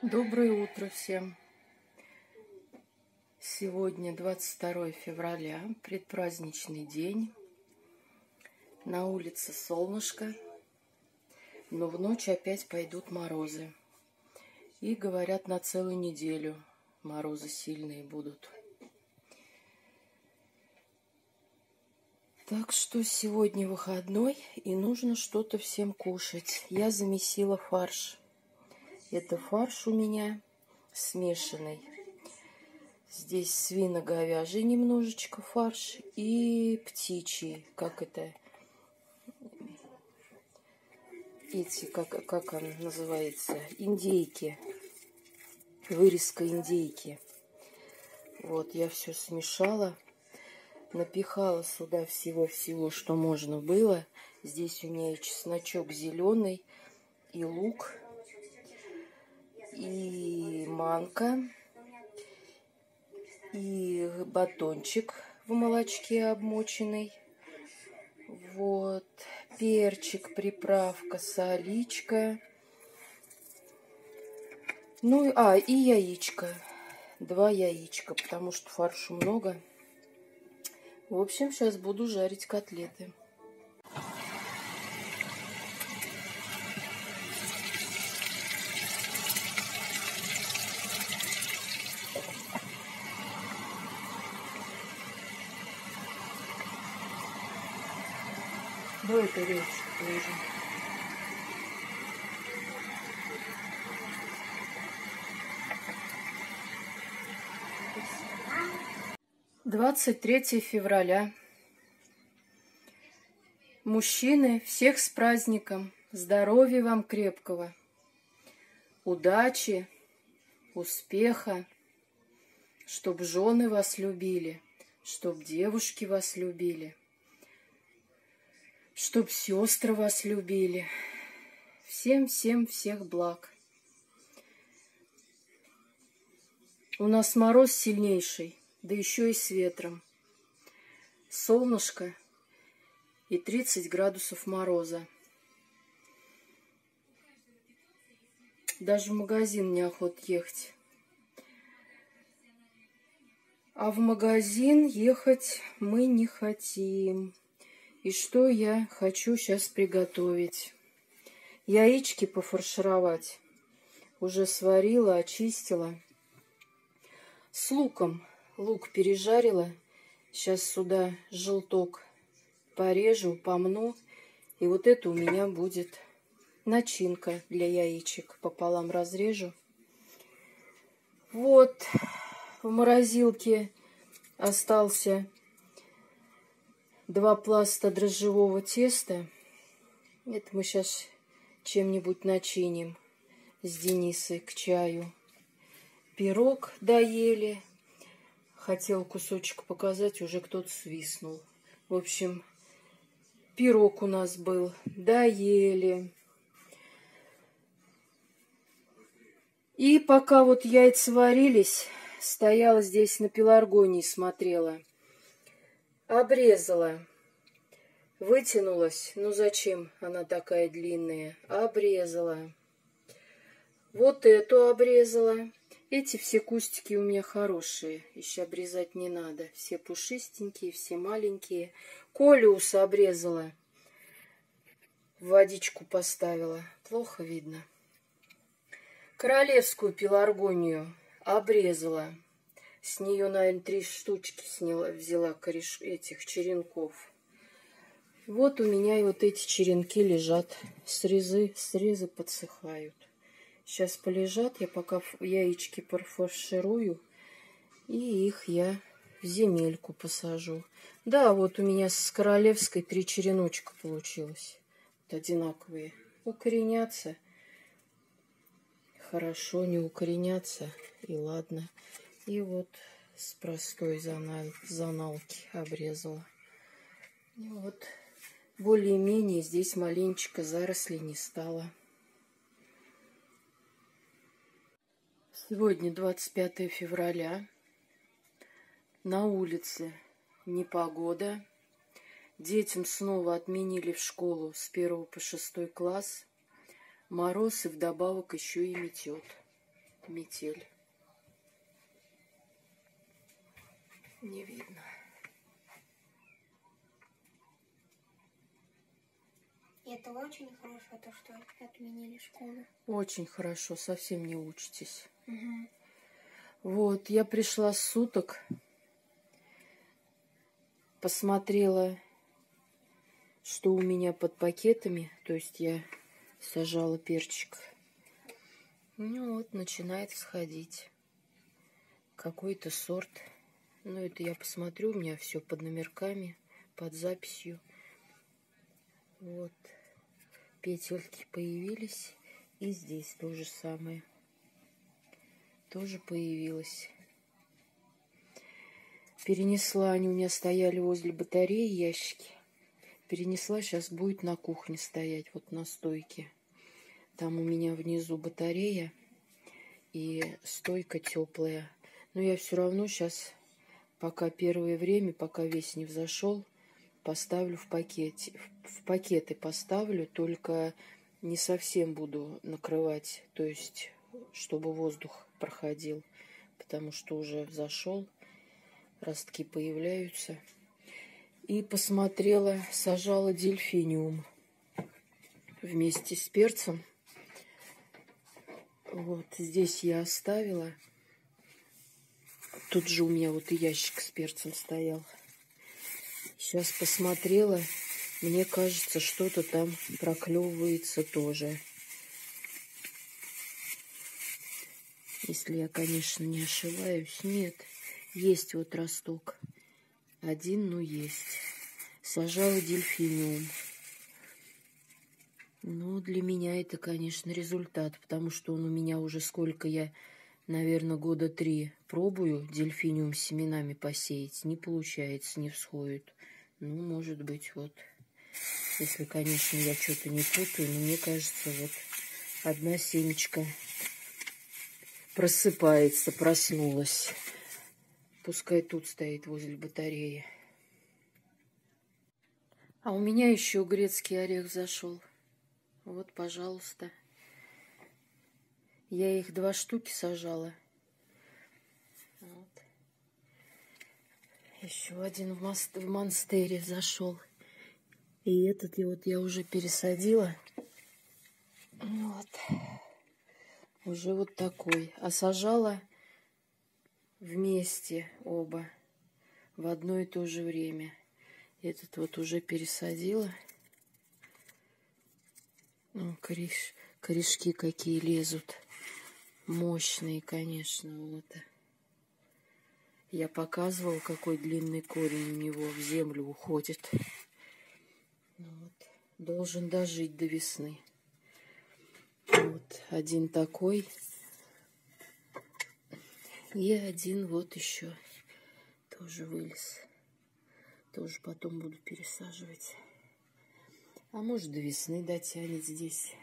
Доброе утро всем! Сегодня 22 февраля, предпраздничный день. На улице солнышко, но в ночь опять пойдут морозы. И говорят, на целую неделю морозы сильные будут. Так что сегодня выходной, и нужно что-то всем кушать. Я замесила фарш. Это фарш у меня смешанный. Здесь свино-говяжий немножечко фарш и птичий, как это, эти, как он называется, индейки, вырезка индейки. Вот, я все смешала, напихала сюда всего-всего, что можно было. Здесь у меня и чесночок зеленый, и лук, и манка, и батончик в молочке обмоченный. Вот, перчик, приправка, соличка. Ну, и яичко. 2 яичка, потому что фаршу много. В общем, сейчас буду жарить котлеты. Давай тарелочку положим. — 23 февраля. Мужчины, всех с праздником. Здоровья вам крепкого. Удачи, успеха. Чтоб жены вас любили. Чтоб девушки вас любили. Чтоб сестры вас любили. Всем всех благ. У нас мороз сильнейший, да еще и с ветром. Солнышко и 30 градусов мороза. Даже в магазин неохота ехать. А в магазин ехать мы не хотим. И что я хочу сейчас приготовить? Яички пофаршировать. Уже сварила, очистила. С луком. Лук пережарила. Сейчас сюда желток порежу, помну. И вот это у меня будет начинка для яичек. Пополам разрежу. Вот. В морозилке остался 2 пласта дрожжевого теста. Это мы сейчас чем-нибудь начиним с Денисой к чаю. Пирог доели. Хотел кусочек показать, уже кто-то свистнул. В общем, пирог у нас был. Доели. И пока вот яйца варились, стояла здесь на пеларгонии, смотрела. Обрезала. Вытянулась. Ну зачем она такая длинная? Обрезала. Вот эту обрезала. Эти все кустики у меня хорошие. Еще обрезать не надо. Все пушистенькие, все маленькие. Колиус обрезала. В водичку поставила. Плохо видно. Королевскую пеларгонию обрезала. С нее, наверное, 3 штучки взяла этих черенков. Вот у меня и вот эти черенки лежат. Срезы подсыхают. Сейчас полежат. Я пока яички пофарширую. И их я в земельку посажу. Да, вот у меня с королевской 3 череночка получилось. Вот одинаковые. Укоренятся. Хорошо, не укоренятся. И ладно. И вот с простой заналки обрезала. И вот более-менее здесь маленечко зарослей не стало. Сегодня 25 февраля. На улице непогода. Детям снова отменили в школу с 1 по 6 класс. Мороз и вдобавок еще и метет. метель. Не видно. И это очень хорошо, то, что отменили школу. Очень хорошо, совсем не учитесь. Угу. Вот, я пришла с суток, посмотрела, что у меня под пакетами, то есть я сажала перчик. Ну вот, начинает всходить какой-то сорт. Ну, это я посмотрю, у меня все под номерками, под записью. Вот, петельки появились. И здесь то же самое. Тоже появилось. Перенесла, они у меня стояли возле батареи, ящики. Перенесла, сейчас будет на кухне стоять, вот на стойке. Там у меня внизу батарея и стойка теплая. Но я все равно сейчас, пока первое время, пока весь не взошел, поставлю в пакете. В пакеты поставлю, только не совсем буду накрывать, то есть, чтобы воздух проходил, потому что уже взошел, ростки появляются. И посмотрела, сажала дельфиниум вместе с перцем. Вот здесь я оставила. Тут же у меня вот и ящик с перцем стоял. Сейчас посмотрела. Мне кажется, что-то там проклевывается тоже. Если я, конечно, не ошибаюсь. Нет, есть вот росток. Один, но есть. Сажала дельфиниум. Ну, для меня это, конечно, результат, потому что он у меня уже сколько я, наверное, года 3 пробую дельфиниум с семенами посеять. Не получается, не всходит. Ну, может быть, вот. Если, конечно, я что-то не путаю, но мне кажется, вот одна семечка просыпается, проснулась. Пускай тут стоит возле батареи. А у меня еще грецкий орех зашел. Вот, пожалуйста. Я их 2 штуки сажала. Вот. Еще один в монастыре зашел. И этот я уже пересадила. Вот. Уже вот такой. А сажала вместе оба. В одно и то же время. Этот вот уже пересадила. Ну, корешки какие лезут. Мощные, конечно. Вот. Я показывала, какой длинный корень у него в землю уходит. Вот. Должен дожить до весны. Вот один такой. И один вот еще тоже вылез. Тоже потом буду пересаживать. А может, до весны дотянет здесь.